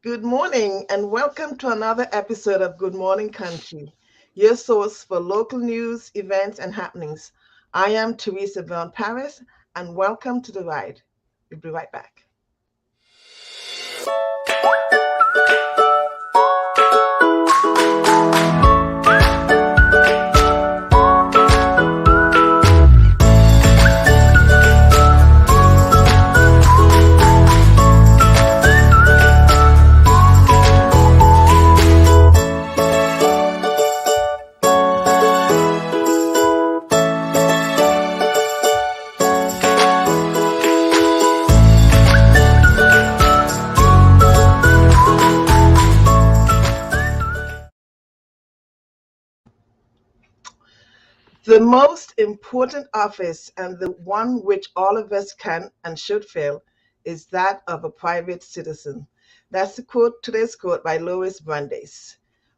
Good morning and welcome to another episode of Good Morning Country, your source for local news, events, and happenings. I am Teresa Brown Paris and welcome to the ride. We'll be right back. The most important office and the one which all of us can and should fill is that of a private citizen. That's the quote, today's quote by Lois Brandeis.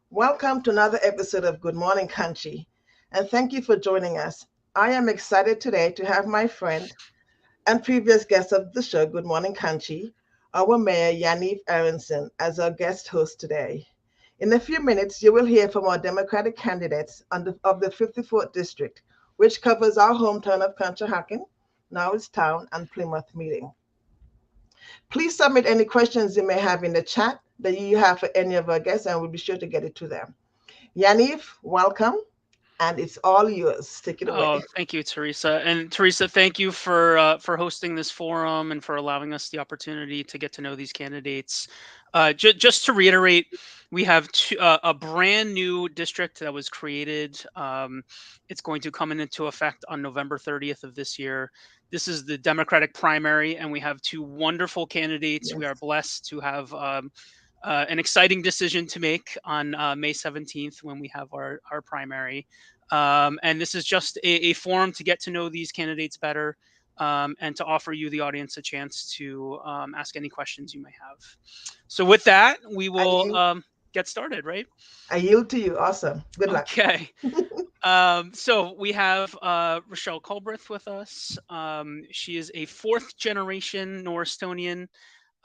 Welcome to another episode of Good Morning Country, and thank you for joining us. I am excited today to have my friend and previous guest of the show, Good Morning Country, our Mayor Yaniv Aronson, as our guest host today. In a few minutes, you will hear from our Democratic candidates of the 54th District, which covers our hometown of Conshy, Norristown, and Plymouth Meeting. Please submit any questions you may have in the chat that you have for any of our guests, and we'll be sure to get it to them. Yaniv, welcome, and it's all yours. Take it away. Oh, thank you, Teresa. And Teresa, thank you for hosting this forum and for allowing us the opportunity to get to know these candidates. Just to reiterate, we have a brand new district that was created. It's going to come into effect on November 30th of this year. This is the Democratic primary, and we have two wonderful candidates. We Yes. are blessed to have an exciting decision to make on May 17th when we have our primary. And this is just a forum to get to know these candidates better, and to offer you, the audience, a chance to ask any questions you may have. So, with that, we I will yield, get started, right? I yield to you. Awesome. Good luck. Okay. So we have Rochelle Culbreath with us. She is a fourth generation Norristonian,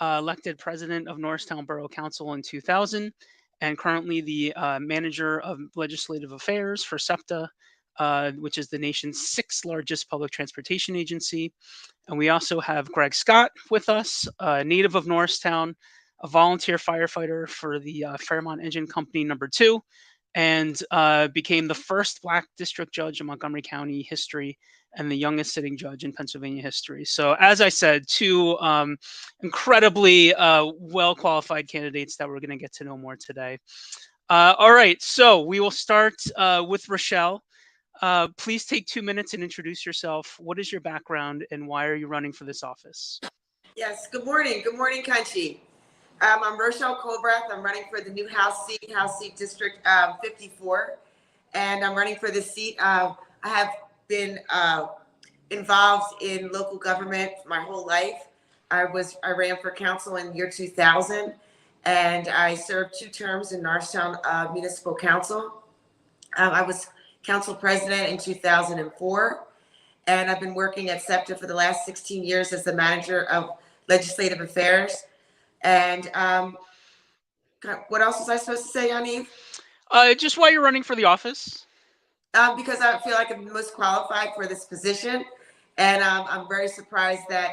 elected president of Norristown Borough Council in 2000, and currently the manager of legislative affairs for SEPTA, which is the nation's sixth largest public transportation agency. And we also have Greg Scott with us, a native of Norristown, a volunteer firefighter for the Fairmont Engine Company #2, and became the first Black district judge in Montgomery County history and the youngest sitting judge in Pennsylvania history. So, as I said, two incredibly well qualified candidates that we're going to get to know more today. All right, so we will start with Rochelle. Please take 2 minutes and introduce yourself. What is your background and why are you running for this office? Yes, good morning. Good morning, Conshy. I'm Rochelle Culbreath. I'm running for the new House seat District 54, and I'm running for the seat. I have been involved in local government my whole life. I ran for council in the year 2000, and I served 2 terms in Norristown Municipal Council. I was council president in 2004, and I've been working at SEPTA for the last 16 years as the manager of legislative affairs. And what else was I supposed to say, Yaniv? Just why you're running for the office. Because I feel like I'm most qualified for this position, and I'm very surprised that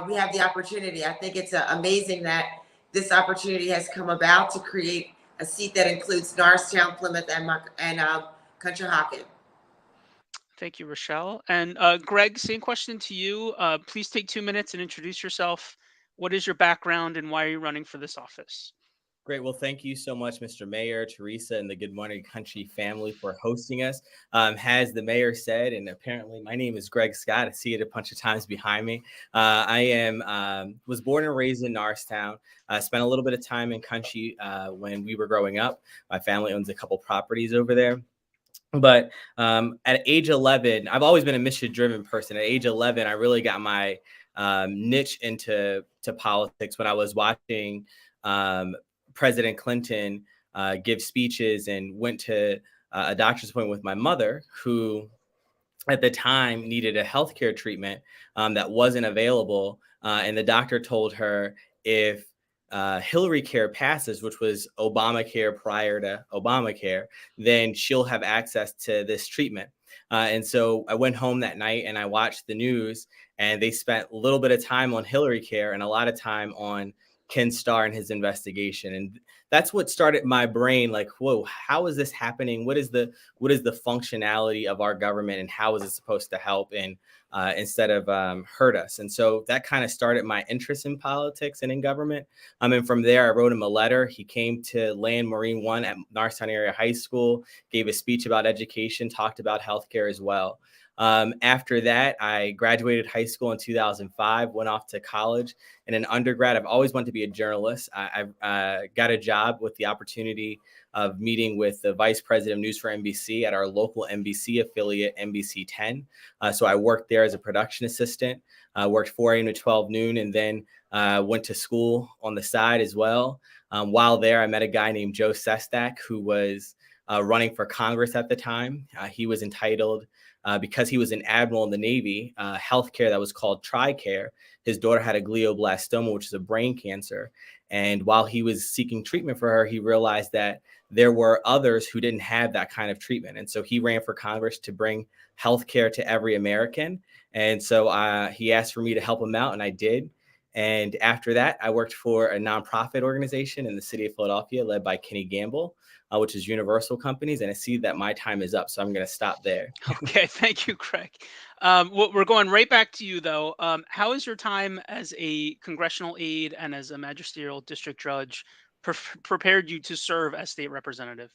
we have the opportunity. I think it's amazing that this opportunity has come about to create a seat that includes Norristown, Plymouth, and Conshy. Thank you, Rochelle. And Greg, same question to you. Please take 2 minutes and introduce yourself. What is your background and why are you running for this office? Great. Well, thank you so much, Mr. Mayor, Teresa, and the Good Morning Country family for hosting us. As the mayor said, and apparently my name is Greg Scott. I see it a bunch of times behind me. Was born and raised in Norristown. Spent a little bit of time in Conshy when we were growing up. My family owns a couple properties over there. But at age 11, I've always been a mission-driven person. At age 11, I really got my niche into politics when I was watching President Clinton give speeches and went to a doctor's appointment with my mother, who at the time needed a healthcare treatment that wasn't available. And the doctor told her, if Hillary Care passes, which was Obamacare prior to Obamacare, then she'll have access to this treatment. And so I went home that night and I watched the news, and they spent a little bit of time on Hillary Care and a lot of time on Ken Starr and his investigation. And that's what started my brain like, whoa, how is this happening? What is the functionality of our government, and how is it supposed to help and instead of hurt us? And so that kind of started my interest in politics and in government. And from there, I wrote him a letter. He came to Land Marine One at Norristown Area High School, gave a speech about education, talked about healthcare as well. After that, I graduated high school in 2005, went off to college. And in undergrad, I've always wanted to be a journalist. I got a job with the opportunity of meeting with the vice president of news for NBC at our local NBC affiliate, NBC 10. So I worked there as a production assistant, worked 4 a.m. to 12 noon, and then went to school on the side as well. While there, I met a guy named Joe Sestak, who was running for Congress at the time. He was entitled, because he was an admiral in the Navy, healthcare that was called TRICARE. His daughter had a glioblastoma, which is a brain cancer. And while he was seeking treatment for her, he realized that there were others who didn't have that kind of treatment. And so he ran for Congress to bring healthcare to every American. And so he asked for me to help him out, and I did. And after that, I worked for a nonprofit organization in the city of Philadelphia led by Kenny Gamble, which is Universal Companies. And I see that my time is up, so I'm going to stop there. Okay, thank you, Craig. We're going right back to you, though. How has your time as a congressional aide and as a magisterial district judge prepared you to serve as state representative?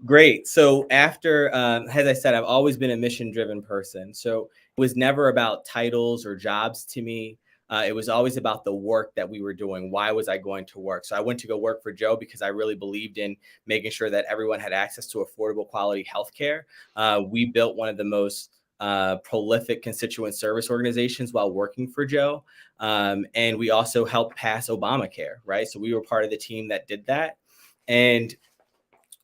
Great. So after, as I said, I've always been a mission-driven person. So it was never about titles or jobs to me. It was always about the work that we were doing. Why was I going to work? So I went to go work for Joe because I really believed in making sure that everyone had access to affordable quality healthcare. We built one of the most prolific constituent service organizations while working for Joe. And we also helped pass Obamacare, right? So we were part of the team that did that. And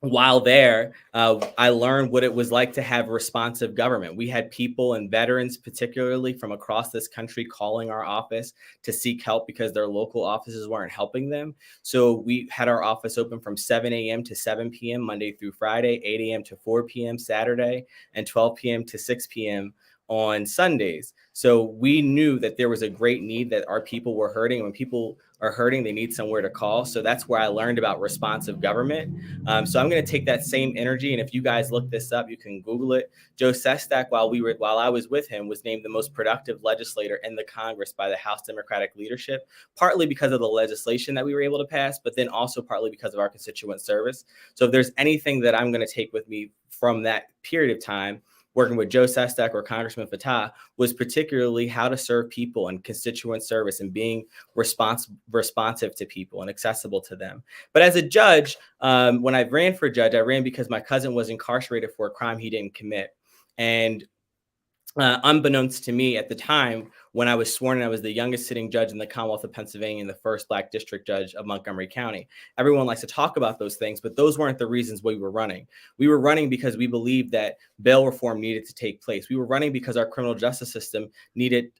while there, I learned what it was like to have responsive government. We had people and veterans, particularly from across this country, calling our office to seek help because their local offices weren't helping them. So we had our office open from 7 a.m. to 7 p.m. Monday through Friday, 8 a.m. to 4 p.m. Saturday, and 12 p.m. to 6 p.m. on Sundays. So we knew that there was a great need, that our people were hurting. When people are hurting, they need somewhere to call. So that's where I learned about responsive government. So I'm going to take that same energy. And if you guys look this up, you can Google it. Joe Sestak, while I was with him, was named the most productive legislator in the Congress by the House Democratic leadership, partly because of the legislation that we were able to pass, but then also partly because of our constituent service. So if there's anything that I'm going to take with me from that period of time, working with Joe Sestak or Congressman Fattah, was particularly how to serve people and constituent service and being responsive to people and accessible to them. But as a judge, when I ran for judge, I ran because my cousin was incarcerated for a crime he didn't commit. And unbeknownst to me at the time, when I was sworn in, I was the youngest sitting judge in the Commonwealth of Pennsylvania and the first Black district judge of Montgomery County. Everyone likes to talk about those things, but those weren't the reasons we were running. We were running because we believed that bail reform needed to take place. We were running because our criminal justice system needed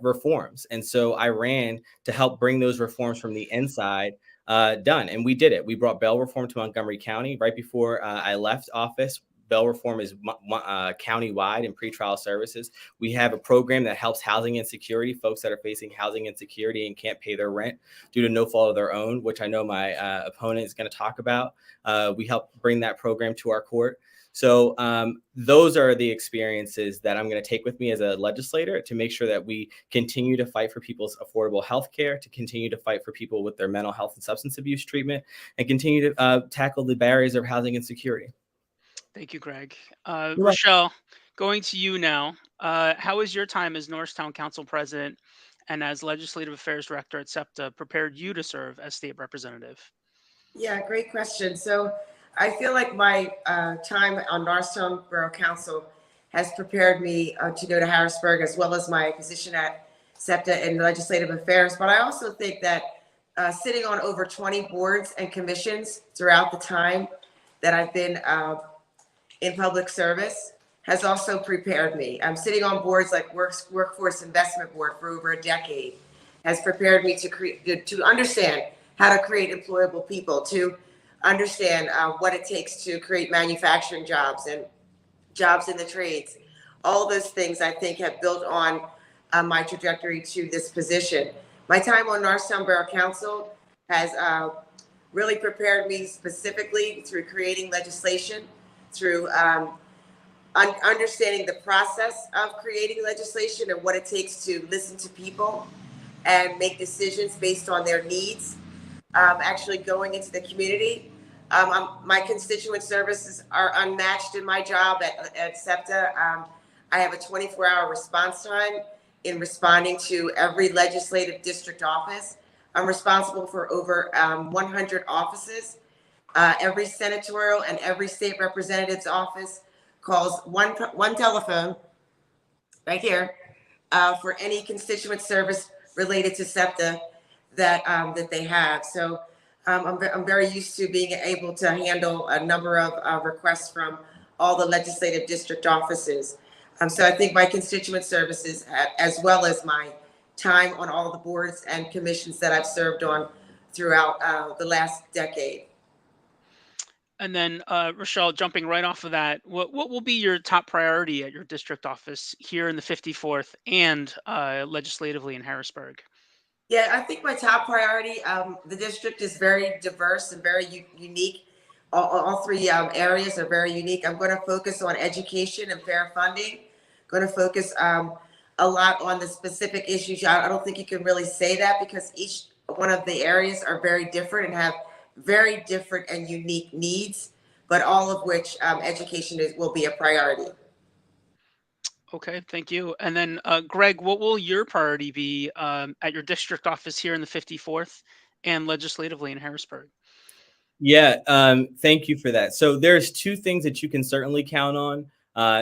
reforms. And so I ran to help bring those reforms from the inside done. And we did it. We brought bail reform to Montgomery County right before I left office. Bail reform is county-wide in pretrial services. We have a program that helps housing insecurity, folks that are facing housing insecurity and can't pay their rent due to no fault of their own, which I know my opponent is going to talk about. We help bring that program to our court. So those are the experiences that I'm going to take with me as a legislator to make sure that we continue to fight for people's affordable health care, to continue to fight for people with their mental health and substance abuse treatment, and continue to tackle the barriers of housing insecurity. Thank you, Greg. Rochelle, going to you now. How has your time as Norristown Council President and as Legislative Affairs Director at SEPTA prepared you to serve as state representative? Yeah, great question. So I feel like my time on Norristown Borough Council has prepared me to go to Harrisburg, as well as my position at SEPTA in legislative affairs. But I also think that sitting on over 20 boards and commissions throughout the time that I've been in public service has also prepared me. I'm sitting on boards like Workforce Investment Board for over a decade. has prepared me to understand how to create employable people, to understand what it takes to create manufacturing jobs and jobs in the trades. All those things I think have built on my trajectory to this position. My time on Norristown Borough Council has really prepared me specifically through creating legislation, through understanding the process of creating legislation and what it takes to listen to people and make decisions based on their needs. Actually going into the community. My constituent services are unmatched in my job at SEPTA. I have a 24-hour response time in responding to every legislative district office. I'm responsible for over 100 offices. Every senatorial and every state representative's office calls one telephone right here for any constituent service related to SEPTA that they have. So I'm very used to being able to handle a number of requests from all the legislative district offices. So I think my constituent services, as well as my time on all the boards and commissions that I've served on throughout the last decade. And then, Rochelle, jumping right off of that, what will be your top priority at your district office here in the 54th and legislatively in Harrisburg? Yeah, I think my top priority, the district is very diverse and very unique. All three areas are very unique. I'm going to focus on education and fair funding. Going to focus a lot on the specific issues. I don't think you can really say that because each one of the areas are very different and have very different and unique needs, but all of which education will be a priority. Okay, thank you. And then, Greg, what will your priority be at your district office here in the 54th and legislatively in Harrisburg? Yeah, thank you for that. So there's two things that you can certainly count on.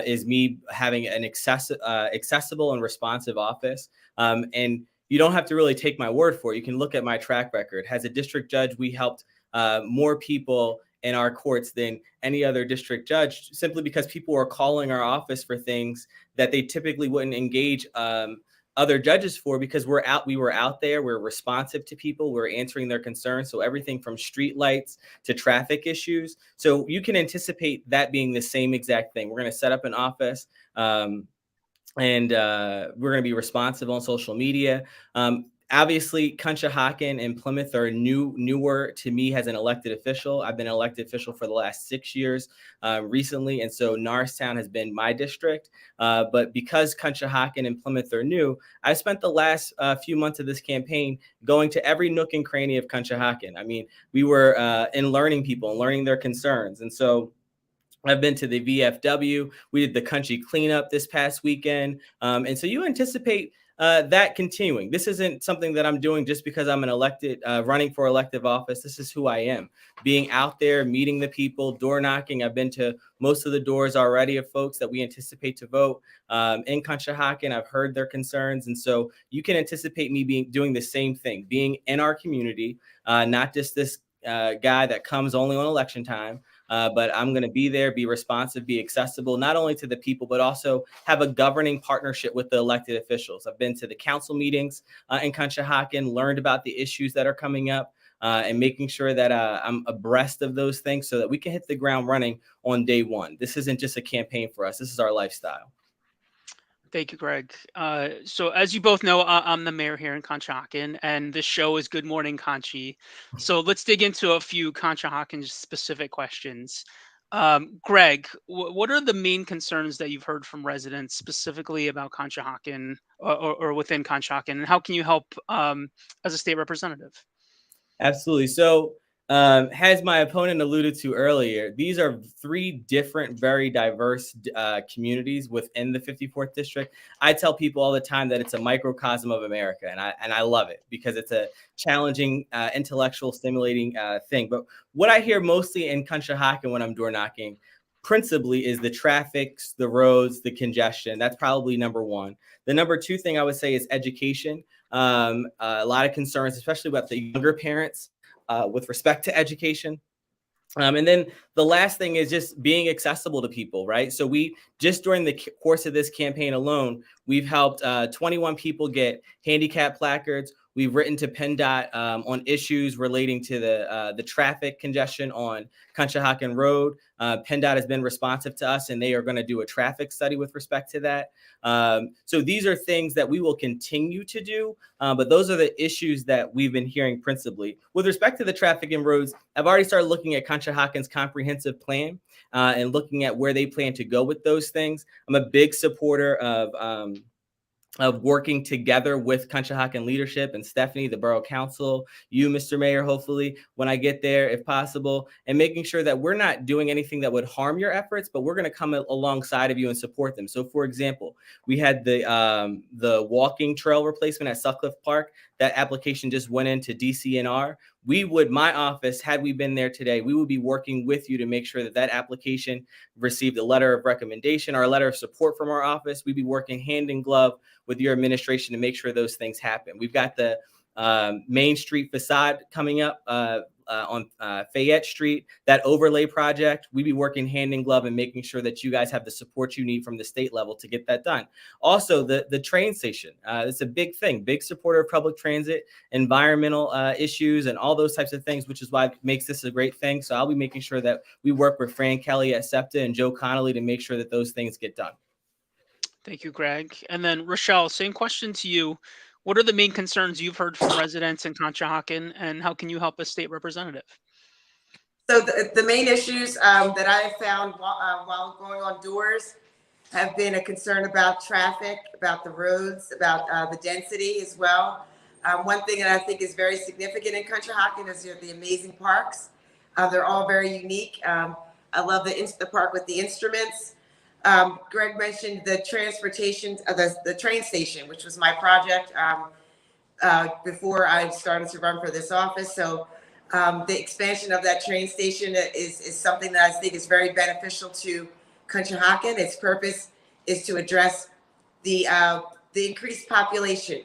Is me having an accessible and responsive office. And you don't have to really take my word for it. You can look at my track record. As a district judge, we helped more people in our courts than any other district judge, simply because people were calling our office for things that they typically wouldn't engage other judges for, because we were out there, we're responsive to people, we're answering their concerns. So everything from street lights to traffic issues. So you can anticipate that being the same exact thing. We're going to set up an office and we're going to be responsive on social media. Obviously, Conshohocken and Plymouth are newer to me as an elected official. I've been an elected official for the last 6 years recently, and so Norristown has been my district. But because Conshohocken and Plymouth are new, I spent the last few months of this campaign going to every nook and cranny of Conshohocken. I mean, we were in learning people and learning their concerns, and so I've been to the VFW. We did the Conshy cleanup this past weekend. And so you anticipate that continuing. This isn't something that I'm doing just because I'm an elected, running for elective office. This is who I am. Being out there, meeting the people, door knocking. I've been to most of the doors already of folks that we anticipate to vote in Conshohocken. I've heard their concerns. And so you can anticipate me doing the same thing, being in our community, not just this guy that comes only on election time. But I'm going to be there, be responsive, be accessible, not only to the people, but also have a governing partnership with the elected officials. I've been to the council meetings in Conshohocken, learned about the issues that are coming up, and making sure that I'm abreast of those things so that we can hit the ground running on day one. This isn't just a campaign for us. This is our lifestyle. Thank you, Greg. So as you both know, I'm the mayor here in Conshohocken, and this show is Good Morning Conshy. So let's dig into a few Conshohocken specific questions. Greg, what are the main concerns that you've heard from residents specifically about Conshohocken or within Conshohocken, and how can you help as a state representative? Absolutely. So as my opponent alluded to earlier, these are three different, very diverse communities within the 54th district. I tell people all the time that it's a microcosm of America, and I love it because it's a challenging, intellectual, stimulating thing. But what I hear mostly in Conshohocken when I'm door knocking, principally, is the traffic, the roads, the congestion. That's probably number one. The number two thing I would say is education. A lot of concerns, especially about the younger parents. With respect to education. And then the last thing is just being accessible to people, right? So we just during the course of this campaign alone, we've helped 21 people get handicap placards. We've written to PennDOT on issues relating to the traffic congestion on Conshohocken Road. PennDOT has been responsive to us, and they are going to do a traffic study with respect to that. So these are things that we will continue to do, but those are the issues that we've been hearing principally. With respect to the traffic and roads, I've already started looking at Conshohocken's comprehensive plan and looking at where they plan to go with those things. I'm a big supporter of working together with Conshohocken leadership and Stephanie, the Borough Council, you, Mr. Mayor, hopefully when I get there, if possible, and making sure that we're not doing anything that would harm your efforts, but we're going to come alongside of you and support them. So, for example, we had the walking trail replacement at Sutcliffe Park. That application just went into DCNR. My office, had we been there today, we would be working with you to make sure that that application received a letter of recommendation or a letter of support from our office. We'd be working hand in glove with your administration to make sure those things happen. We've got the Main Street facade coming up on Fayette Street, that overlay project. We'd be working hand in glove and making sure that you guys have the support you need from the state level to get that done. Also, the train station. It's a big thing, big supporter of public transit, environmental issues, and all those types of things, which is why it makes this a great thing. So I'll be making sure that we work with Fran Kelly at SEPTA and Joe Connolly to make sure that those things get done. Thank you, Greg. And then Rochelle, same question to you. What are the main concerns you've heard from residents in Conshohocken, and how can you help as state representative? So the main issues that I have found while going on doors have been a concern about traffic, about the roads, about the density as well. One thing that I think is very significant in Conshohocken is the amazing parks. They're all very unique. I love the park with the instruments. Greg mentioned the transportation, the train station, which was my project before I started to run for this office. So the expansion of that train station is something that I think is very beneficial to Conshohocken. Its purpose is to address the increased population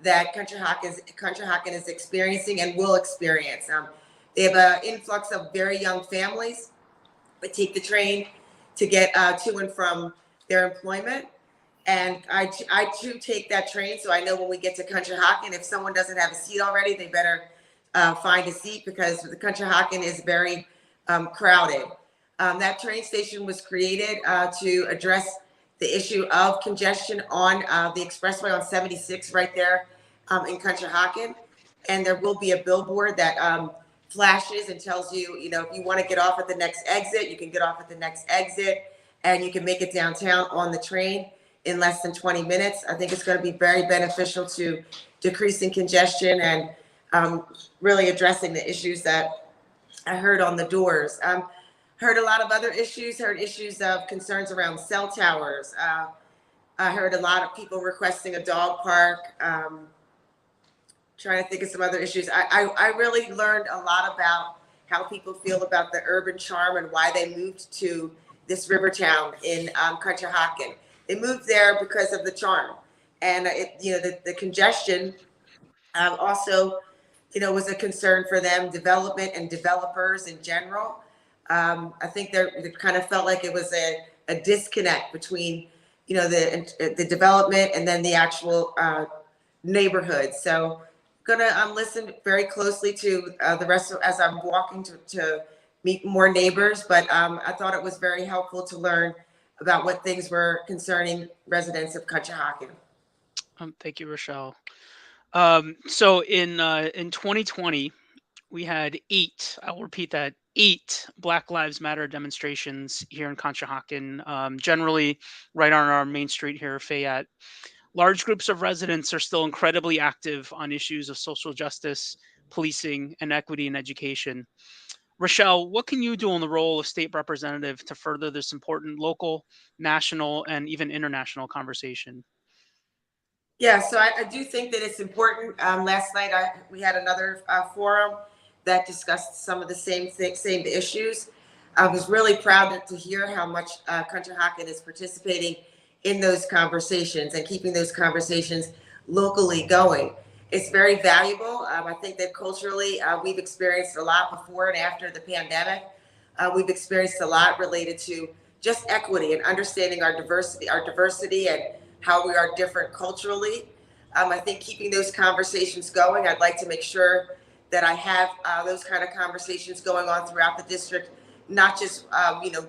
that Conshohocken is experiencing and will experience. They have an influx of very young families that take the train to get to and from their employment. And I too take that train, so I know when we get to Conshohocken, if someone doesn't have a seat already, they better find a seat, because the Conshohocken is very crowded. That train station was created to address the issue of congestion on the expressway on 76 right there in Conshohocken. And there will be a billboard that flashes and tells you, if you want to get off at the next exit, you can get off at the next exit, and you can make it downtown on the train in less than 20 minutes. I think it's going to be very beneficial to decreasing congestion and really addressing the issues that I heard on the doors. Heard a lot of other issues, heard issues of concerns around cell towers. I heard a lot of people requesting a dog park. Trying to think of some other issues. I really learned a lot about how people feel about the urban charm and why they moved to this river town in Conshohocken. They moved there because of the charm, and the congestion also, was a concern for them. Development and developers in general. I think they kind of felt like it was a disconnect between, the development and then the actual neighborhood. So gonna listen very closely to the rest of, as I'm walking to meet more neighbors, but I thought it was very helpful to learn about what things were concerning residents of Conshohocken. Thank you, Rochelle. So in 2020, we had 8, I will repeat that, 8 Black Lives Matter demonstrations here in Conshohocken, generally right on our main street here, Fayette. Large groups of residents are still incredibly active on issues of social justice, policing, and equity in education. Rochelle, what can you do in the role of state representative to further this important local, national, and even international conversation? Yeah, so I do think that it's important. Last night we had another forum that discussed some of the same issues. I was really proud to hear how much Conshohocken is participating in those conversations and keeping those conversations locally going. It's very valuable. I think that culturally we've experienced a lot before and after the pandemic. We've experienced a lot related to just equity and understanding our diversity and how we are different culturally. I think keeping those conversations going, I'd like to make sure that I have those kind of conversations going on throughout the district, not just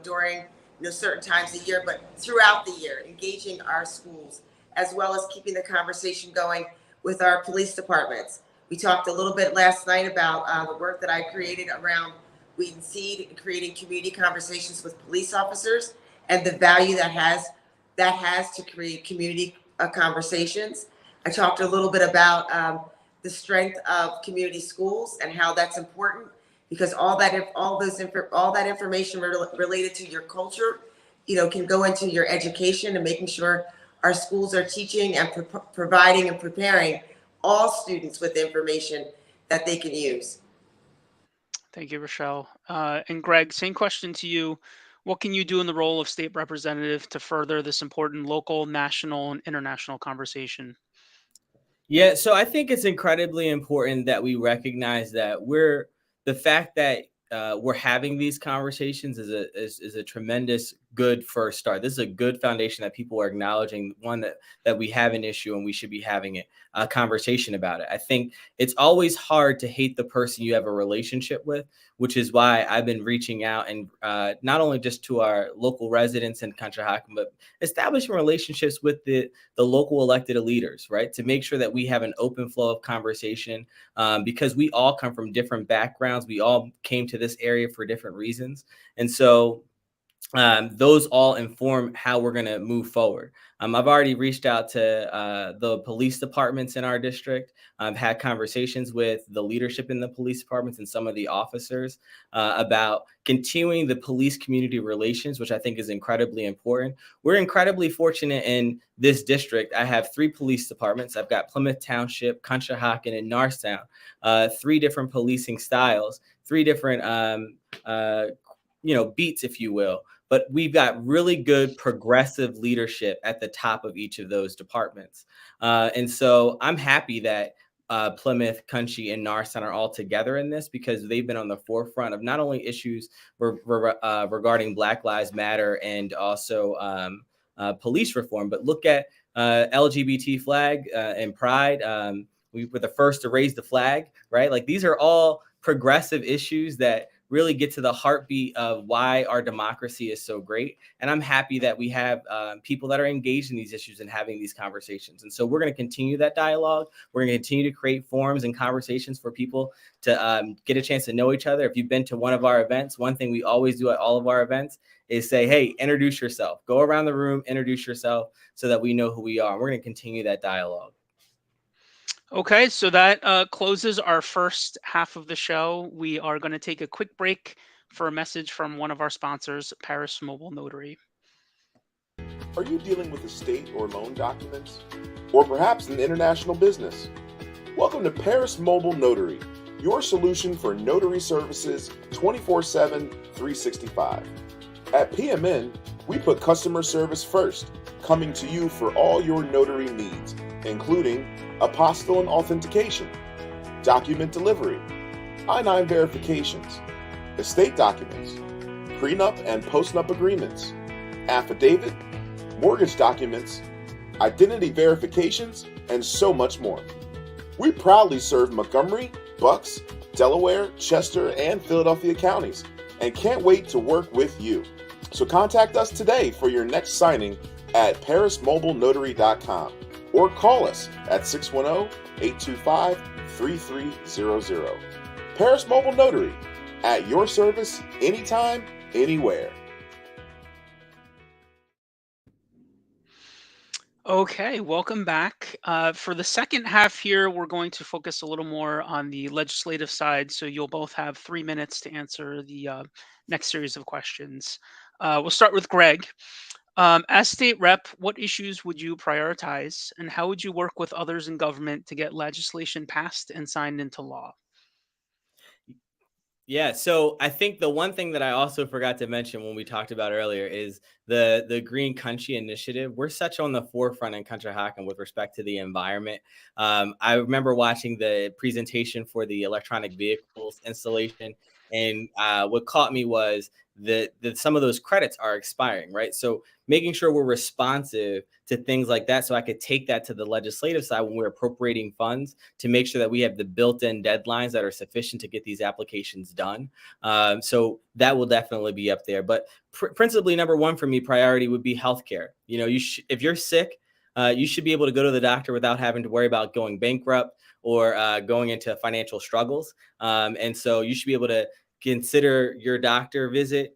during certain times of year, but throughout the year, engaging our schools, as well as keeping the conversation going with our police departments. We talked a little bit last night about the work that I created around Weed and Seed and creating community conversations with police officers and the value that has to create community conversations. I talked a little bit about the strength of community schools and how that's important, because all that information related to your culture, can go into your education and making sure our schools are teaching and providing and preparing all students with information that they can use. Thank you, Rochelle. And Greg, same question to you. What can you do in the role of state representative to further this important local, national, and international conversation? Yeah, so I think it's incredibly important that we recognize that the fact that we're having these conversations is a tremendous good first start. This is a good foundation that people are acknowledging, one that we have an issue and we should be having a conversation about it. I think it's always hard to hate the person you have a relationship with, which is why I've been reaching out and not only just to our local residents in Conshy, but establishing relationships with the local elected leaders, right? To make sure that we have an open flow of conversation, because we all come from different backgrounds. We all came to this area for different reasons. And so those all inform how we're going to move forward. I've already reached out to the police departments in our district. I've had conversations with the leadership in the police departments and some of the officers about continuing the police community relations, which I think is incredibly important. We're incredibly fortunate in this district. I have 3 police departments. I've got Plymouth Township, Conshohocken, and Norristown, 3 different policing styles, 3 different beats, if you will. But we've got really good progressive leadership at the top of each of those departments. And so I'm happy that Plymouth, Conshy, and Norristown are all together in this, because they've been on the forefront of not only issues regarding Black Lives Matter and also police reform, but look at LGBT flag and pride. We were the first to raise the flag, right? Like, these are all progressive issues that really get to the heartbeat of why our democracy is so great. And I'm happy that we have people that are engaged in these issues and having these conversations. And so we're going to continue that dialogue. We're going to continue to create forums and conversations for people to get a chance to know each other. If you've been to one of our events, one thing we always do at all of our events is say, hey, introduce yourself. Go around the room, introduce yourself, so that we know who we are. We're going to continue that dialogue. Okay, so that closes our first half of the show. We are going to take a quick break for a message from one of our sponsors, Paris Mobile Notary. Are you dealing with estate or loan documents? Or perhaps an international business? Welcome to Paris Mobile Notary, your solution for notary services 24/7, 365. At PMN, we put customer service first, coming to you for all your notary needs, including apostille and authentication, document delivery, I-9 verifications, estate documents, prenup and postnup agreements, affidavit, mortgage documents, identity verifications, and so much more. We proudly serve Montgomery, Bucks, Delaware, Chester, and Philadelphia counties, and can't wait to work with you. So contact us today for your next signing at parismobilenotary.com. or call us at 610-825-3300. Paris Mobile Notary, at your service, anytime, anywhere. Okay, welcome back. For the second half here, we're going to focus a little more on the legislative side, so you'll both have 3 minutes to answer the next series of questions. We'll start with Greg. As state rep, what issues would you prioritize, and how would you work with others in government to get legislation passed and signed into law? Yeah, so I think the one thing that I also forgot to mention when we talked about earlier is the Green Conshy initiative, we're such on the forefront in Conshohocken with respect to the environment. I remember watching the presentation for the electronic vehicles installation, and what caught me was that some of those credits are expiring, right? So making sure we're responsive to things like that, so I could take that to the legislative side when we're appropriating funds to make sure that we have the built-in deadlines that are sufficient to get these applications done. So that will definitely be up there. But principally, number one for me, priority would be healthcare. You know, if you're sick, you should be able to go to the doctor without having to worry about going bankrupt or going into financial struggles. And so you should be able to consider your doctor visit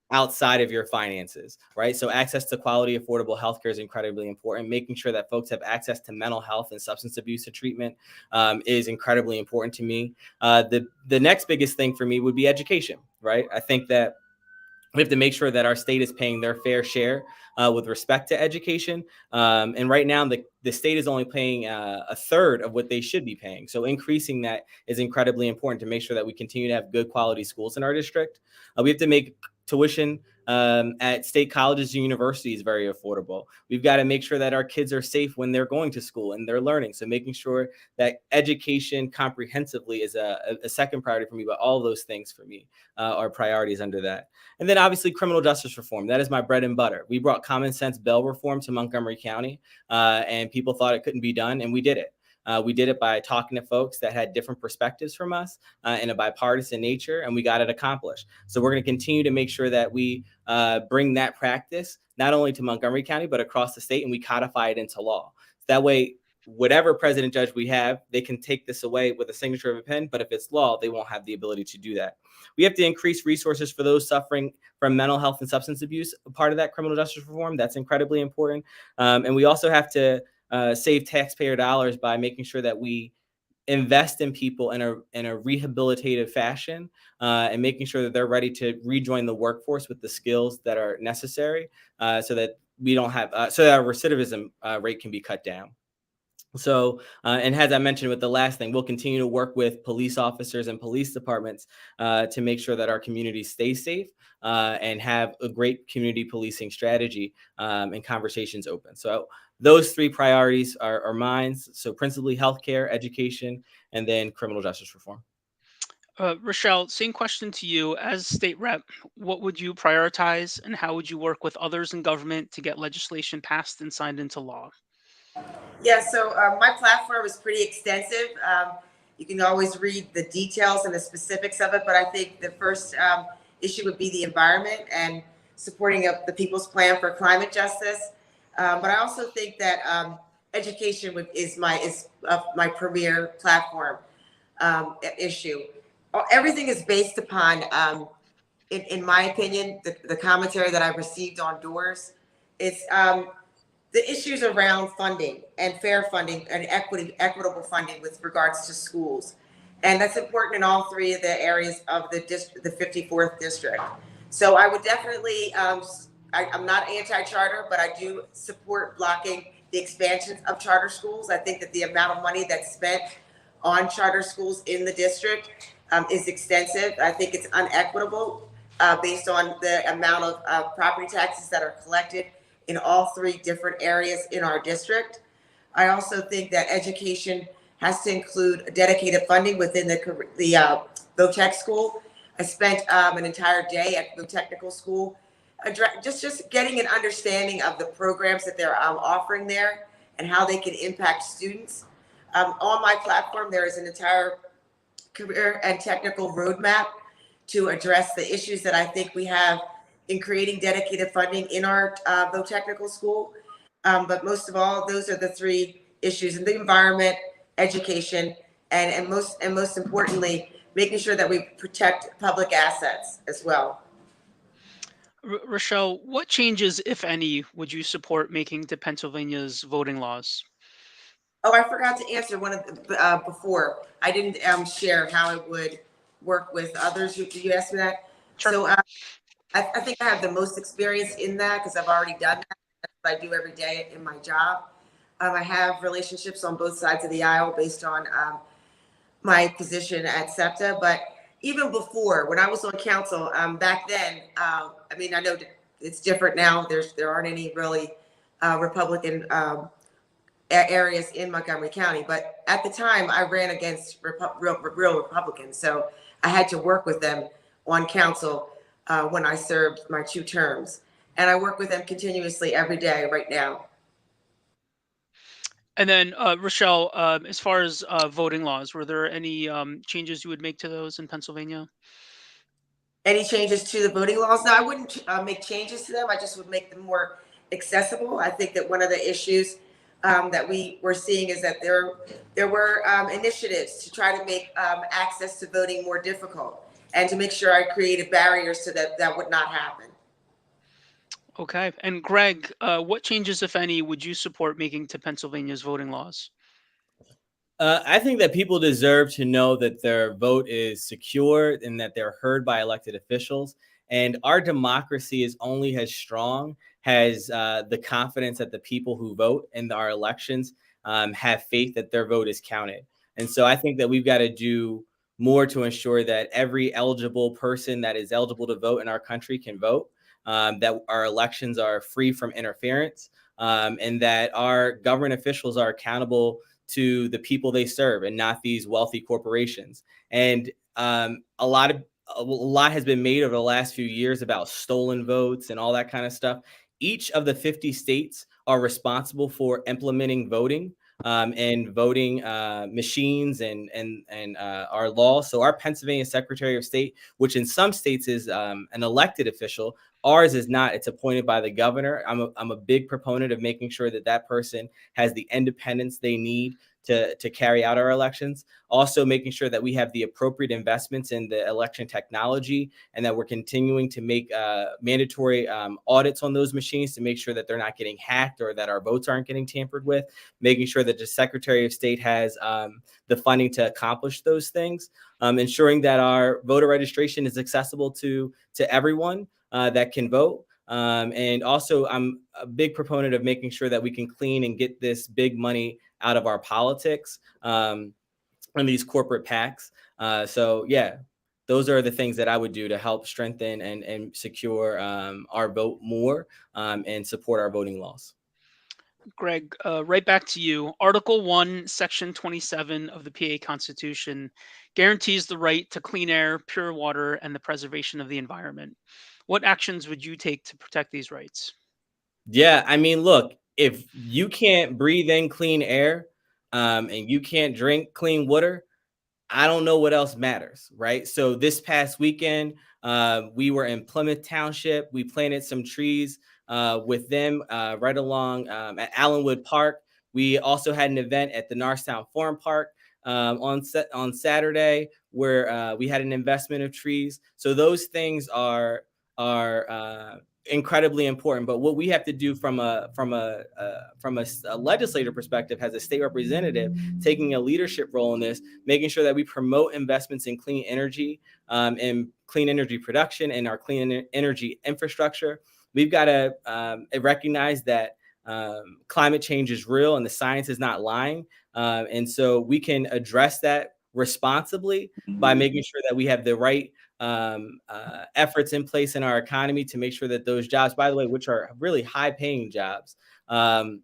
outside of your finances, right? So access to quality, affordable healthcare is incredibly important. Making sure that folks have access to mental health and substance abuse treatment is incredibly important to me. The next biggest thing for me would be education, right? I think that we have to make sure that our state is paying their fair share with respect to education. And right now, the state is only paying a third of what they should be paying. So increasing that is incredibly important to make sure that we continue to have good quality schools in our district. We have to make tuition at state colleges and universities very affordable. We've got to make sure that our kids are safe when they're going to school and they're learning. So making sure that education comprehensively is a second priority for me, but all of those things for me are priorities under that. And then obviously criminal justice reform. That is my bread and butter. We brought common sense bail reform to Montgomery County, and people thought it couldn't be done, and we did it. We did it by talking to folks that had different perspectives from us in a bipartisan nature, and we got it accomplished. So we're going to continue to make sure that we bring that practice not only to Montgomery County, but across the state, and we codify it into law. That way, whatever president judge we have, they can take this away with a signature of a pen, but if it's law, they won't have the ability to do that. We have to increase resources for those suffering from mental health and substance abuse, part of that criminal justice reform. That's incredibly important. And we also have to save taxpayer dollars by making sure that we invest in people in a rehabilitative fashion and making sure that they're ready to rejoin the workforce with the skills that are necessary so that we don't have so that our recidivism rate can be cut down. So, and as I mentioned with the last thing, we'll continue to work with police officers and police departments to make sure that our communities stay safe and have a great community policing strategy and conversations open. So those three priorities are mine. So principally healthcare, education, and then criminal justice reform. Rochelle, same question to you. As state rep, what would you prioritize and how would you work with others in government to get legislation passed and signed into law? Yeah, so my platform is pretty extensive. You can always read the details and the specifics of it, but I think the first issue would be the environment and supporting the People's Plan for Climate Justice. But I also think that education is my premier platform issue. Everything is based upon, in my opinion, the commentary that I've received on doors. It's the issues around funding and fair funding and equitable funding with regards to schools. And that's important in all three of the areas of the 54th district. So I would definitely, I'm not anti-charter, but I do support blocking the expansion of charter schools. I think that the amount of money that's spent on charter schools in the district is extensive. I think it's unequitable based on the amount of property taxes that are collected in all three different areas in our district. I also think that education has to include dedicated funding within the VOTech school. I spent an entire day at VOTechnical school, just getting an understanding of the programs that they're offering there and how they can impact students. On my platform, there is an entire career and technical roadmap to address the issues that I think we have in creating dedicated funding in our VOTechnical school. But most of all, those are the three issues: in the environment, education, and most importantly, making sure that we protect public assets as well. Rochelle, what changes, if any, would you support making to Pennsylvania's voting laws? Oh, I forgot to answer one of the before. I didn't share how it would work with others. Did you ask me that? Sure. So I think I have the most experience in that because I've already done that. That's what I do every day in my job. I have relationships on both sides of the aisle based on my position at SEPTA. But even before, when I was on council back then, I mean, I know it's different now. There aren't any really Republican areas in Montgomery County. But at the time, I ran against real Republicans, so I had to work with them on council when I served my 2 terms, and I work with them continuously every day right now. And then, Rochelle, as far as voting laws, were there any changes you would make to those in Pennsylvania? Any changes to the voting laws? No, I wouldn't make changes to them. I just would make them more accessible. I think that one of the issues that we were seeing is that there were initiatives to try to make access to voting more difficult, and to make sure I created barriers so that would not happen. Okay. And Greg, what changes, if any, would you support making to Pennsylvania's voting laws? I think that people deserve to know that their vote is secure and that they're heard by elected officials. And our democracy is only as strong as the confidence that the people who vote in our elections have faith that their vote is counted. And so I think that we've got to do more to ensure that every eligible person that is eligible to vote in our country can vote, that our elections are free from interference, and that our government officials are accountable to the people they serve and not these wealthy corporations. And a lot has been made over the last few years about stolen votes and all that kind of stuff. Each of the 50 states are responsible for implementing voting and voting machines and our laws. So our Pennsylvania Secretary of State, which in some states is an elected official, ours is not. It's appointed by the governor. I'm a big proponent of making sure that that person has the independence they need to carry out our elections. Also making sure that we have the appropriate investments in the election technology, and that we're continuing to make mandatory audits on those machines to make sure that they're not getting hacked or that our votes aren't getting tampered with. Making sure that the Secretary of State has the funding to accomplish those things. Ensuring that our voter registration is accessible to everyone that can vote. And also, I'm a big proponent of making sure that we can clean and get this big money out of our politics and these corporate PACs. So yeah, those are the things that I would do to help strengthen and secure our vote more and support our voting laws. Greg, right back to you. Article 1, Section 27 of the PA Constitution guarantees the right to clean air, pure water, and the preservation of the environment. What actions would you take to protect these rights? Yeah, I mean, look, if you can't breathe in clean air and you can't drink clean water, I don't know what else matters, right? So this past weekend, we were in Plymouth Township. We planted some trees with them right along at Allenwood Park. We also had an event at the Norristown Forum Park on Saturday where we had an investment of trees. So those things are incredibly important. But what we have to do from a legislative perspective, as a state representative, taking a leadership role in this, making sure that we promote investments in clean energy and clean energy production and our clean energy infrastructure. We've got to recognize that climate change is real and the science is not lying. And so we can address that responsibly by making sure that we have the right efforts in place in our economy to make sure that those jobs, by the way, which are really high paying jobs, and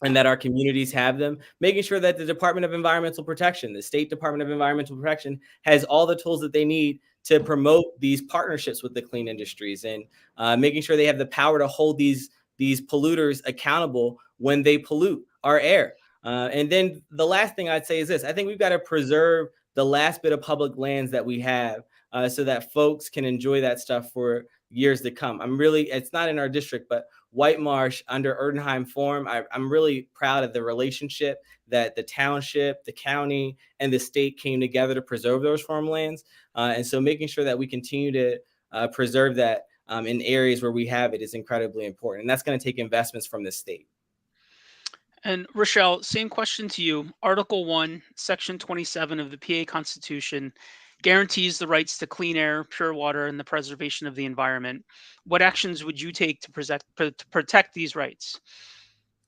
that our communities have them, making sure that the Department of Environmental Protection, the State Department of Environmental Protection, has all the tools that they need to promote these partnerships with the clean industries, and making sure they have the power to hold these polluters accountable when they pollute our air. And then the last thing I'd say is this: I think we've got to preserve the last bit of public lands that we have so that folks can enjoy that stuff for years to come. It's not in our district, but White Marsh under Erdenheim Forum, I'm really proud of the relationship that the township, the county, and the state came together to preserve those farmlands. And so making sure that we continue to preserve that in areas where we have it is incredibly important. And that's going to take investments from the state. And Rochelle, same question to you. Article 1, Section 27 of the PA Constitution guarantees the rights to clean air, pure water, and the preservation of the environment. What actions would you take to protect these rights?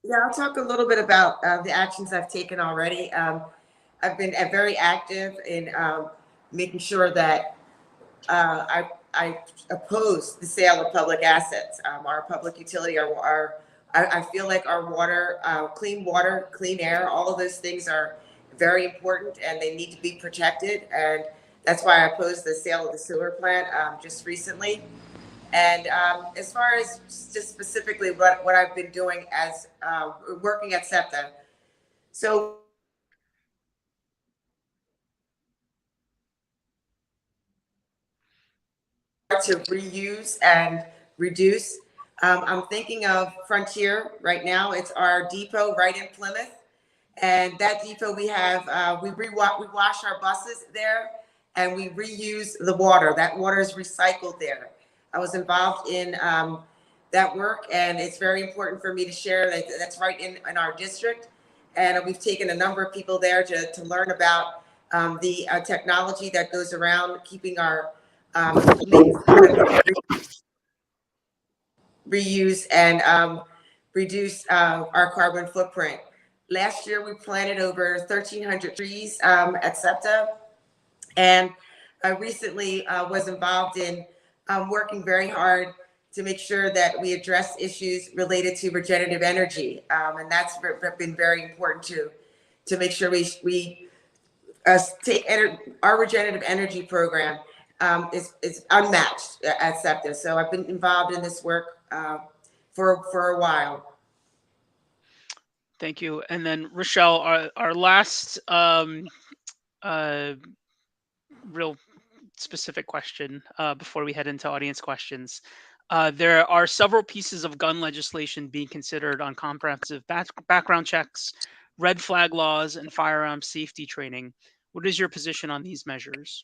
Yeah, I'll talk a little bit about the actions I've taken already. I've been very active in making sure that I I oppose the sale of public assets. Our public utility, I feel like our water, clean water, clean air, all of those things are very important and they need to be protected. And that's why I opposed the sale of the sewer plant just recently. And as far as just specifically what I've been doing as working at SEPTA, so to reuse and reduce. I'm thinking of Frontier right now. It's our depot right in Plymouth. And that depot we have, we wash our buses there and we reuse the water. That water is recycled there. I was involved in that work and it's very important for me to share that that's right in our district. And we've taken a number of people there to learn about the technology that goes around keeping our reuse and reduce our carbon footprint. Last year, we planted over 1,300 trees at SEPTA, and I recently was involved in working very hard to make sure that we address issues related to regenerative energy, and that's been very important to make sure we take our regenerative energy program is unmatched at SEPTA. So I've been involved in this work for a while. Thank you. And then Rochelle, our last real specific question before we head into audience questions. There are several pieces of gun legislation being considered on comprehensive background checks, red flag laws, and firearm safety training. What is your position on these measures?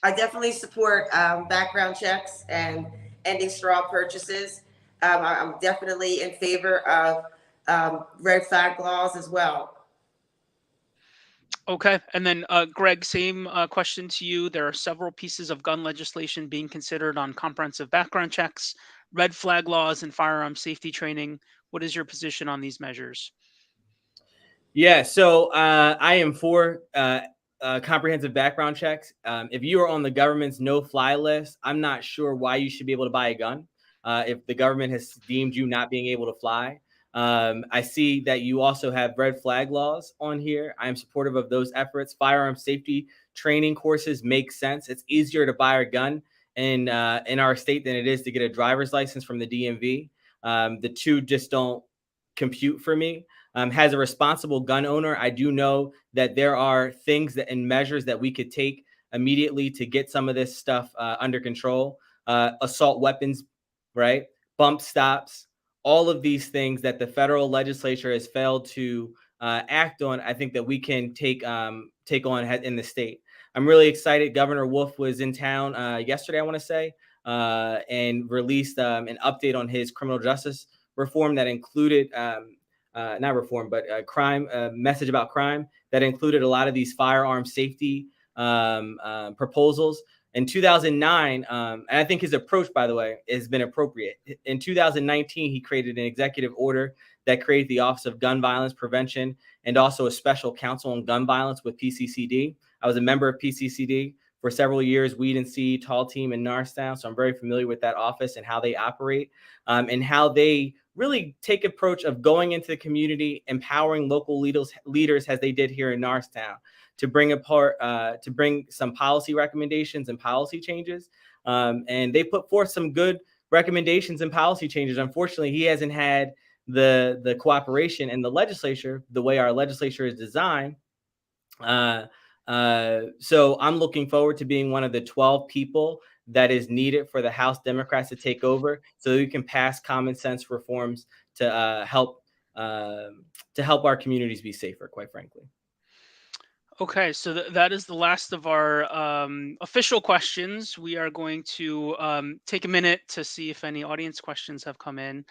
I definitely support background checks and ending straw purchases. I'm definitely in favor of red flag laws as well. Okay. And then Greg, same question to you. There are several pieces of gun legislation being considered on comprehensive background checks, red flag laws, and firearm safety training. What is your position on these measures? Yeah, so I am for comprehensive background checks. If you are on the government's no-fly list, I'm not sure why you should be able to buy a gun if the government has deemed you not being able to fly. I see that you also have red flag laws on here. I am supportive of those efforts. Firearm safety training courses make sense. It's easier to buy a gun in our state than it is to get a driver's license from the DMV. The two just don't compute for me. As a responsible gun owner, I do know that there are things that and measures that we could take immediately to get some of this stuff under control. Assault weapons, right? Bump stops, all of these things that the federal legislature has failed to act on. I think that we can take on in the state. I'm really excited. Governor Wolf was in town yesterday, I want to say, and released an update on his criminal justice reform that included not reform, but crime, message about crime that included a lot of these firearm safety proposals. In 2009, and I think his approach, by the way, has been appropriate. In 2019, he created an executive order that created the Office of Gun Violence Prevention and also a special counsel on gun violence with PCCD. I was a member of PCCD for several years, Weed and Seed, Tall Team, and Norristown. So I'm very familiar with that office and how they operate and how they really take approach of going into the community, empowering local leaders as they did here in Norristown to bring some policy recommendations and policy changes. And they put forth some good recommendations and policy changes. Unfortunately, he hasn't had the cooperation in the legislature the way our legislature is designed. So I'm looking forward to being one of the 12 people that is needed for the House Democrats to take over so that we can pass common sense reforms to help our communities be safer, quite frankly. Okay, so that is the last of our official questions. We are going to take a minute to see if any audience questions have come in.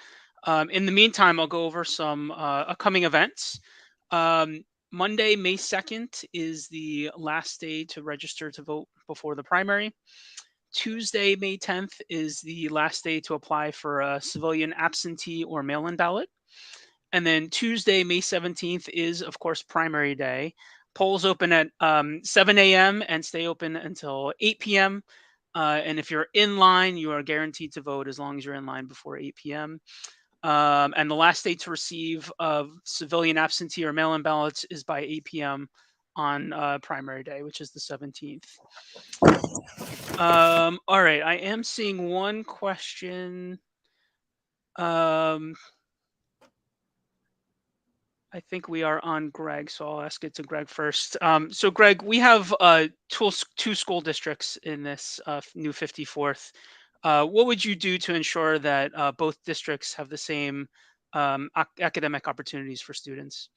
In the meantime, I'll go over some upcoming events. Monday, May 2nd is the last day to register to vote before the primary. Tuesday, May 10th is the last day to apply for a civilian absentee or mail-in ballot. And then Tuesday, May 17th is, of course, primary day. Polls open at 7 a.m. and stay open until 8 p.m. And if you're in line, you are guaranteed to vote as long as you're in line before 8 p.m. And the last date to receive civilian absentee or mail-in ballots is by 8 p.m. on primary day, which is the 17th. All right, I am seeing one question. I think we are on Greg, so I'll ask it to Greg first. So Greg, we have two school districts in this new 54th. What would you do to ensure that both districts have the same academic opportunities for students?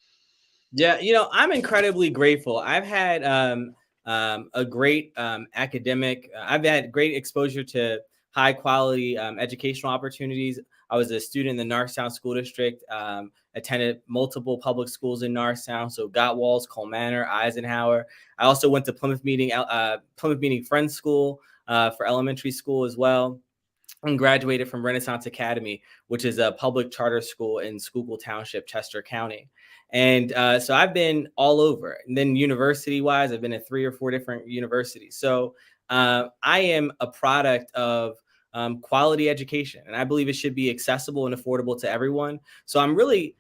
Yeah, I'm incredibly grateful. I've had a great academic, I've had great exposure to high quality educational opportunities. I was a student in the Norristown School District, attended multiple public schools in Norristown, so Gottwalls, Cole Manor, Eisenhower. I also went to Plymouth Meeting Friends School for elementary school as well, and graduated from Renaissance Academy, which is a public charter school in Schuylkill Township, Chester County. And so I've been all over. And then university-wise, I've been at 3 or 4 different universities. So I am a product of quality education, and I believe it should be accessible and affordable to everyone. So I'm really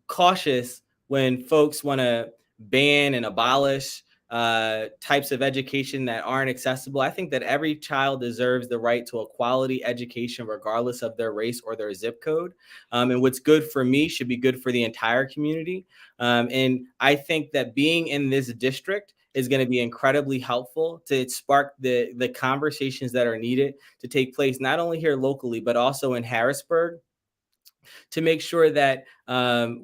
cautious when folks want to ban and abolish types of education that aren't accessible. I think that every child deserves the right to a quality education, regardless of their race or their zip code. And what's good for me should be good for the entire community. And I think that being in this district is going to be incredibly helpful to spark the conversations that are needed to take place, not only here locally, but also in Harrisburg, to make sure that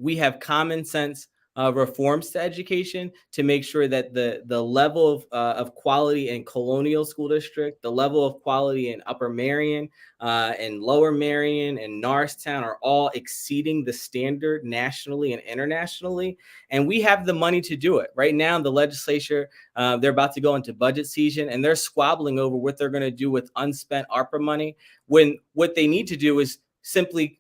we have common sense reforms to education, to make sure that the level of quality in Colonial School District, the level of quality in Upper Marion and Lower Marion and Norristown are all exceeding the standard nationally and internationally. And we have the money to do it. Right now, the legislature, they're about to go into budget season, and they're squabbling over what they're going to do with unspent ARPA money, when what they need to do is simply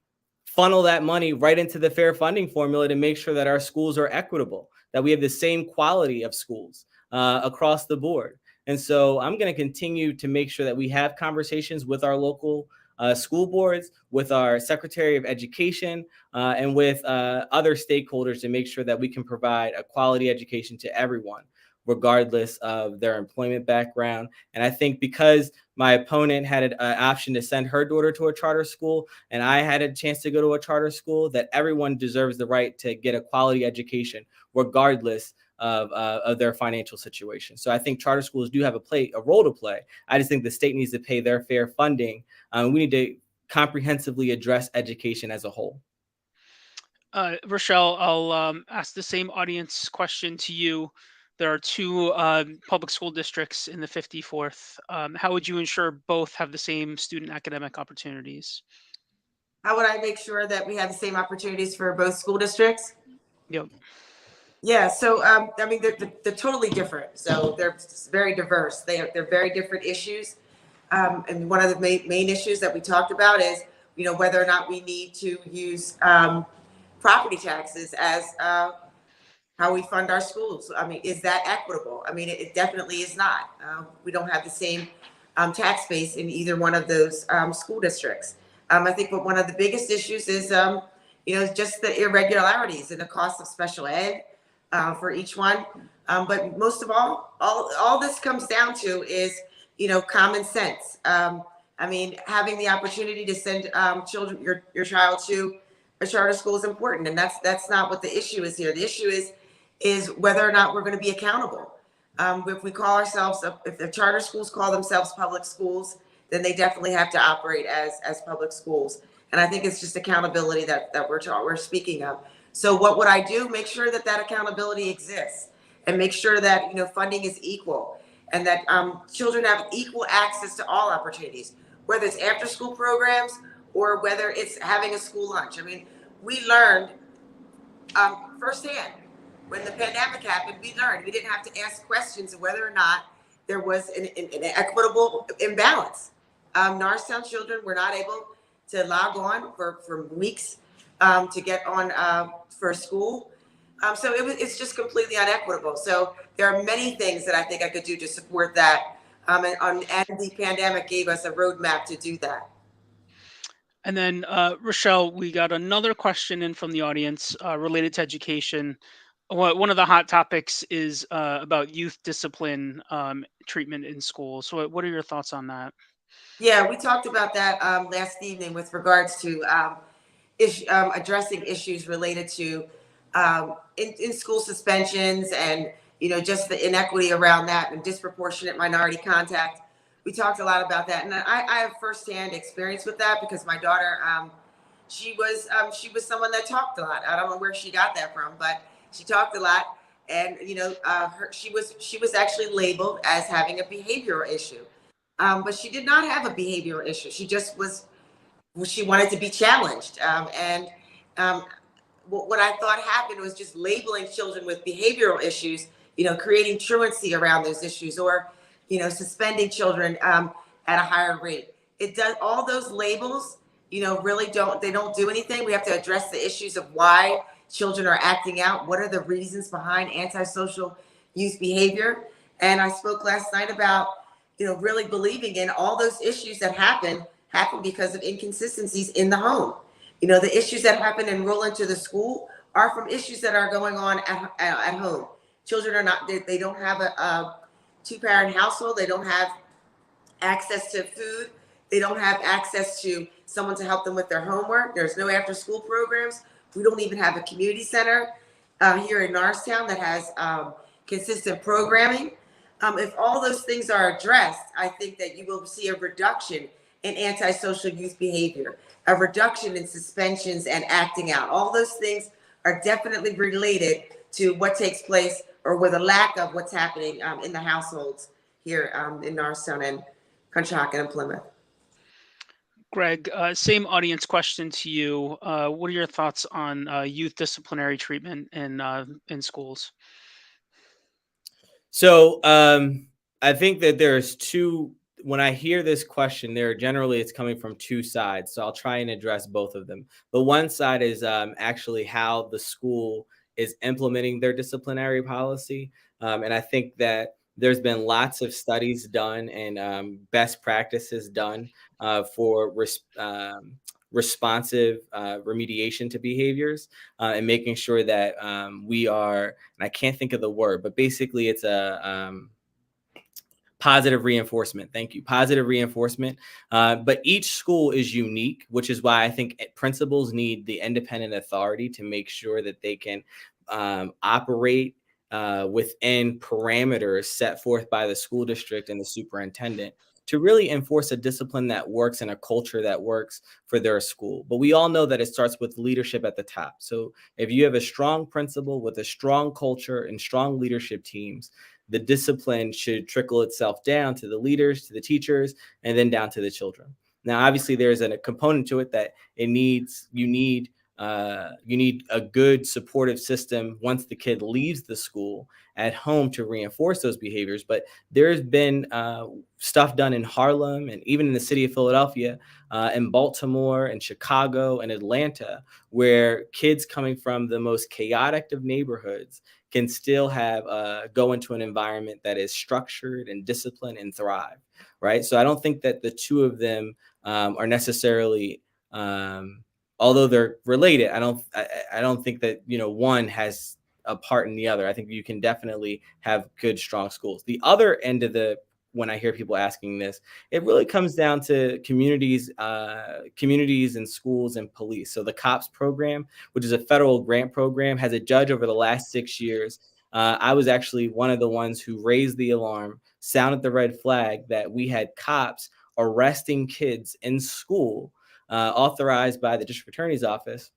funnel that money right into the fair funding formula to make sure that our schools are equitable, that we have the same quality of schools across the board. And so I'm going to continue to make sure that we have conversations with our local school boards, with our Secretary of Education, and with other stakeholders to make sure that we can provide a quality education to everyone, regardless of their employment background. And I think because my opponent had an option to send her daughter to a charter school, and I had a chance to go to a charter school, that everyone deserves the right to get a quality education, regardless of their financial situation. So I think charter schools do have a role to play. I just think the state needs to pay their fair funding. We need to comprehensively address education as a whole. Rochelle, I'll ask the same audience question to you. There are two public school districts in the 54th. How would you ensure both have the same student academic opportunities? How would I make sure that we have the same opportunities for both school districts? Yep. Yeah, so I mean, they're totally different. So they're very diverse. They're very different issues. And one of the main issues that we talked about is, whether or not we need to use property taxes as how we fund our schools. I mean, is that equitable? I mean, it definitely is not. We don't have the same tax base in either one of those school districts. I think one of the biggest issues is, just the irregularities in the cost of special ed for each one. But most of all this comes down to is, common sense. I mean, having the opportunity to send your child to a charter school is important, and that's not what the issue is here. The issue is whether or not we're going to be accountable. If we call ourselves, if the charter schools call themselves public schools, then they definitely have to operate as public schools. And I think it's just accountability that we're speaking of. So what would I do? Make sure that accountability exists, and make sure that funding is equal, and that children have equal access to all opportunities, whether it's after school programs or whether it's having a school lunch. I mean, we learned firsthand when the pandemic happened. We learned we didn't have to ask questions of whether or not there was an equitable imbalance. Norristown children were not able to log on for weeks to get on for school. So it's just completely unequitable. So there are many things that I think I could do to support that. And the pandemic gave us a roadmap to do that. And then, Rochelle, we got another question in from the audience related to education. One of the hot topics is about youth discipline treatment in schools. So, what are your thoughts on that? Yeah, we talked about that last evening with regards to addressing issues related to in school suspensions and just the inequity around that and disproportionate minority contact. We talked a lot about that, and I have firsthand experience with that because my daughter, she was someone that talked a lot. I don't know where she got that from, but she talked a lot, and she was actually labeled as having a behavioral issue, but she did not have a behavioral issue. She just was. She wanted to be challenged, and um, what I thought happened was just labeling children with behavioral issues, creating truancy around those issues, or, suspending children at a higher rate. It does all those labels, really don't do anything. We have to address the issues of why children are acting out. What are the reasons behind antisocial youth behavior? And I spoke last night about, really believing in all those issues that happen because of inconsistencies in the home. The issues that happen and roll into the school are from issues that are going on at home. Children are not, they don't have a two-parent household. They don't have access to food. They don't have access to someone to help them with their homework. There's no after-school programs. We don't even have a community center here in Norristown that has consistent programming. If all those things are addressed, I think that you will see a reduction in antisocial youth behavior, a reduction in suspensions and acting out. All those things are definitely related to what takes place, or with a lack of what's happening in the households here in Norristown and Conshy and Plymouth. Greg, same audience question to you. What are your thoughts on youth disciplinary treatment in schools? So I think that there's two. When I hear this question, it's coming from two sides. So I'll try and address both of them. The one side is actually how the school is implementing their disciplinary policy. And I think that there's been lots of studies done and best practices done for responsive remediation to behaviors and making sure that we are, and I can't think of the word, but basically it's a positive reinforcement. Thank you. Positive reinforcement. But each school is unique, which is why I think principals need the independent authority to make sure that they can operate within parameters set forth by the school district and the superintendent to really enforce a discipline that works and a culture that works for their school. But we all know that it starts with leadership at the top. So if you have a strong principal with a strong culture and strong leadership teams, the discipline should trickle itself down to the leaders, to the teachers, and then down to the children. Now, obviously, there's a component to it that you need a good supportive system once the kid leaves the school at home to reinforce those behaviors. But there's been stuff done in Harlem and even in the city of Philadelphia, in Baltimore and Chicago and Atlanta, where kids coming from the most chaotic of neighborhoods can still have go into an environment that is structured and disciplined and thrive, right? So I don't think that the two of them are necessarily, although they're related, I don't think that one has a part in the other. I think you can definitely have good, strong schools. The other end of when I hear people asking this, it really comes down to communities and schools and police. So the COPS program, which is a federal grant program, has a judge over the last 6 years. I was actually one of the ones who raised the alarm, sounded the red flag that we had cops arresting kids in school, authorized by the district attorney's office,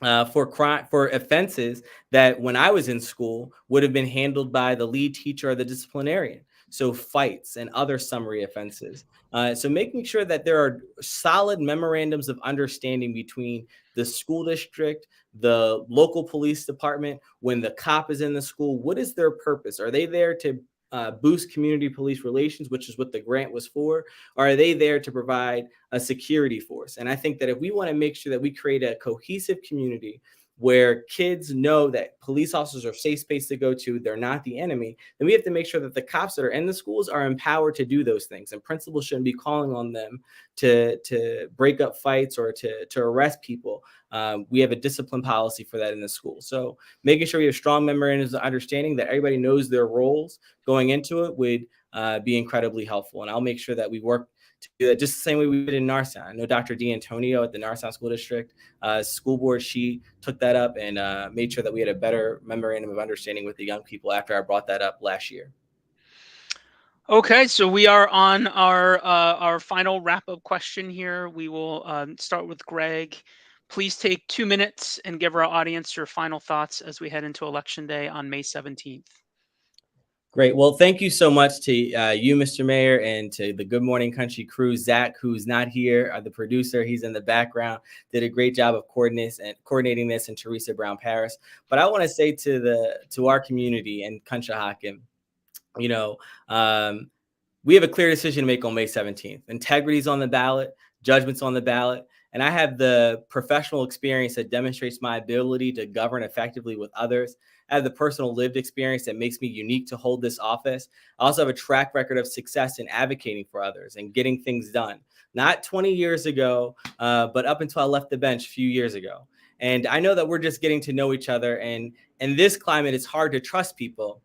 for offenses that when I was in school would have been handled by the lead teacher or the disciplinarian. So fights and other summary offenses. So making sure that there are solid memorandums of understanding between the school district, the local police department, when the cop is in the school, what is their purpose? Are they there to boost community police relations, which is what the grant was for? Or are they there to provide a security force? And I think that if we want to make sure that we create a cohesive community where kids know that police officers are a safe space to go to, they're not the enemy, then we have to make sure that the cops that are in the schools are empowered to do those things. And principals shouldn't be calling on them to break up fights or to arrest people. We have a discipline policy for that in the school. So making sure we have strong memorandums of understanding that everybody knows their roles going into it would be incredibly helpful. And I'll make sure that we work to do that just the same way we did in Narsetown. I know Dr. D'Antonio at the Narsetown School District school board, she took that up and made sure that we had a better memorandum of understanding with the young people after I brought that up last year. Okay, so we are on our final wrap-up question here. We will start with Greg. Please take 2 minutes and give our audience your final thoughts as we head into Election Day on May 17th. Great. Well, thank you so much to you, Mr. Mayor, and to the Good Morning Country crew. Zach, who's not here, the producer, he's in the background, did a great job of coordinating this, and Teresa Brown Paris. But I want to say to our community and Conshy, you know, we have a clear decision to make on May 17th. Integrity's on the ballot, judgment's on the ballot, and I have the professional experience that demonstrates my ability to govern effectively with others. I have the personal lived experience that makes me unique to hold this office. I also have a track record of success in advocating for others and getting things done. Not 20 years ago, but up until I left the bench a few years ago. And I know that we're just getting to know each other. And in this climate, it's hard to trust people.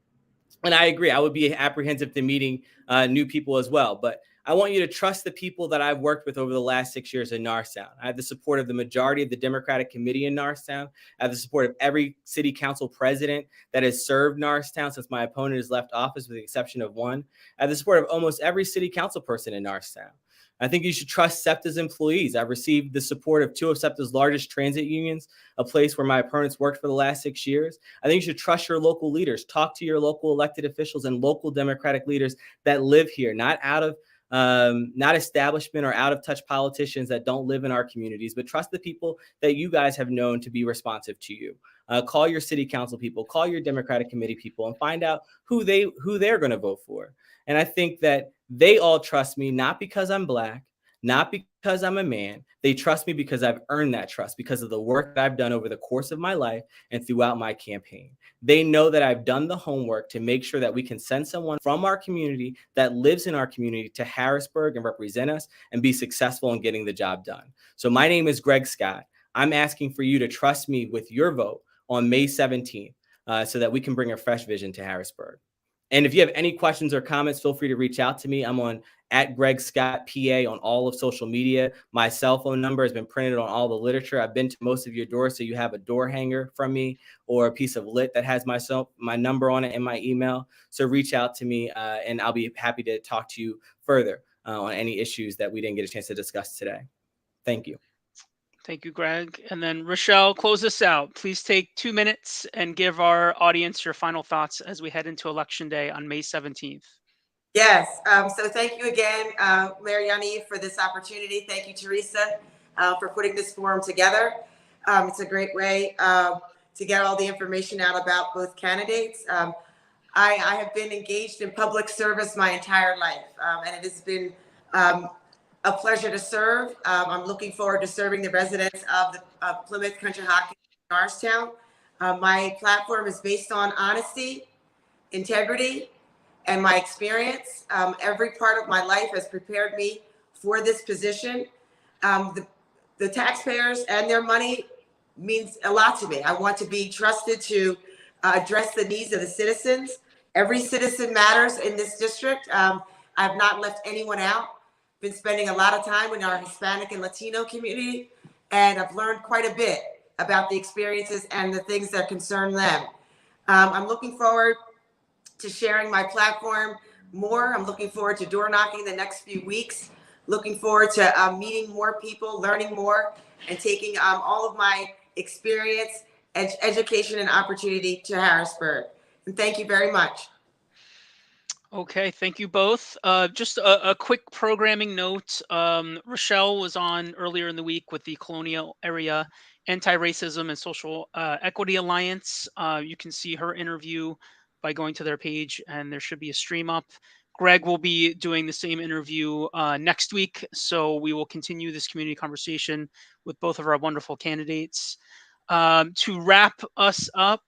And I agree. I would be apprehensive to meeting new people as well. But I want you to trust the people that I've worked with over the last 6 years in Narsetown. I have the support of the majority of the Democratic committee in Narsetown. I have the support of every city council president that has served Narsetown since my opponent has left office, with the exception of one. I have the support of almost every city council person in Narsetown. I think you should trust SEPTA's employees. I've received the support of two of SEPTA's largest transit unions, a place where my opponents worked for the last 6 years. I think you should trust your local leaders. Talk to your local elected officials and local Democratic leaders that live here, not establishment or out of touch politicians that don't live in our communities, but trust the people that you guys have known to be responsive to you. Call your city council people, call your Democratic committee people, and find out who they're going to vote for. And I think that they all trust me, not because I'm Black, not because I'm a man. They trust me because I've earned that trust, because of the work that I've done over the course of my life and throughout my campaign. They know that I've done the homework to make sure that we can send someone from our community that lives in our community to Harrisburg and represent us and be successful in getting the job done. So my name is Greg Scott. I'm asking for you to trust me with your vote on May 17th so that we can bring a fresh vision to Harrisburg. And if you have any questions or comments, feel free to reach out to me. I'm on @GregScottPA on all of social media. My cell phone number has been printed on all the literature. I've been to most of your doors, so you have a door hanger from me or a piece of lit that has my number on it and my email. So reach out to me, and I'll be happy to talk to you further on any issues that we didn't get a chance to discuss today. Thank you. Thank you, Greg. And then Rochelle, close us out. Please take 2 minutes and give our audience your final thoughts as we head into Election Day on May 17th. Yes. So thank you again, Mayor Yaniv, for this opportunity. Thank you, Teresa, for putting this forum together. It's a great way to get all the information out about both candidates. I have been engaged in public service my entire life, and it has been a pleasure to serve. I'm looking forward to serving the residents of Plymouth, Conshy, Norristown. My platform is based on honesty, integrity, and my experience. Every part of my life has prepared me for this position. The taxpayers and their money means a lot to me. I want to be trusted to address the needs of the citizens. Every citizen matters in this district. I've not left anyone out. Been spending a lot of time in our Hispanic and Latino community, and I've learned quite a bit about the experiences and the things that concern them. I'm looking forward to sharing my platform more. I'm looking forward to door knocking the next few weeks. Looking forward to meeting more people, learning more, and taking all of my experience, education, and opportunity to Harrisburg. And thank you very much. Okay, thank you both. Just a quick programming note. Rochelle was on earlier in the week with the Colonial Area Anti-Racism and Social Equity Alliance. You can see her interview by going to their page, and there should be a stream up. Greg will be doing the same interview next week, so we will continue this community conversation with both of our wonderful candidates. To wrap us up,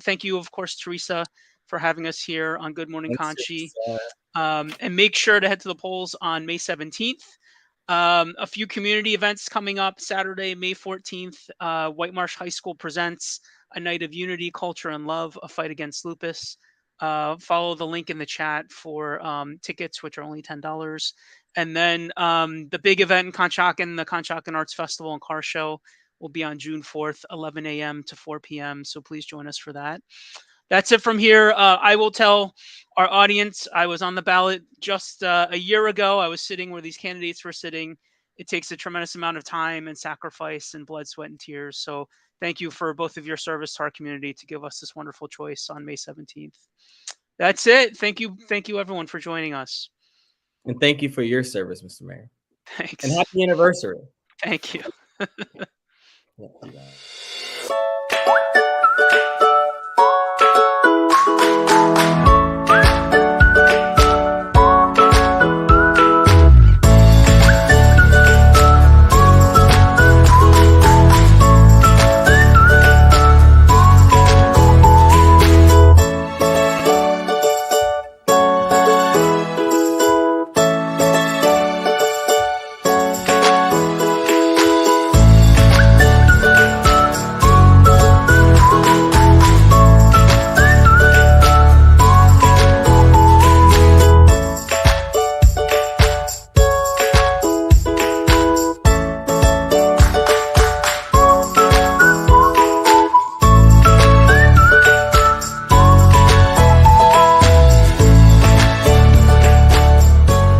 thank you, of course, Teresa, for having us here on Good Morning Conshy. And make sure to head to the polls on May 17th. A few community events coming up Saturday, May 14th. White Marsh High School presents A Night of Unity, Culture, and Love, a fight against lupus. Follow the link in the chat for tickets, which are only $10. And then the big event in Conshohocken, the Conshohocken Arts Festival and Car Show, will be on June 4th, 11 a.m. to 4 p.m. So please join us for that. That's it from here. I will tell our audience I was on the ballot just a year ago. I was sitting where these candidates were sitting. It takes a tremendous amount of time and sacrifice and blood, sweat, and tears. So thank you for both of your service to our community to give us this wonderful choice on May 17th. That's it. Thank you. Thank you, everyone, for joining us. And thank you for your service, Mr. Mayor. Thanks. And happy anniversary. Thank you. Yeah,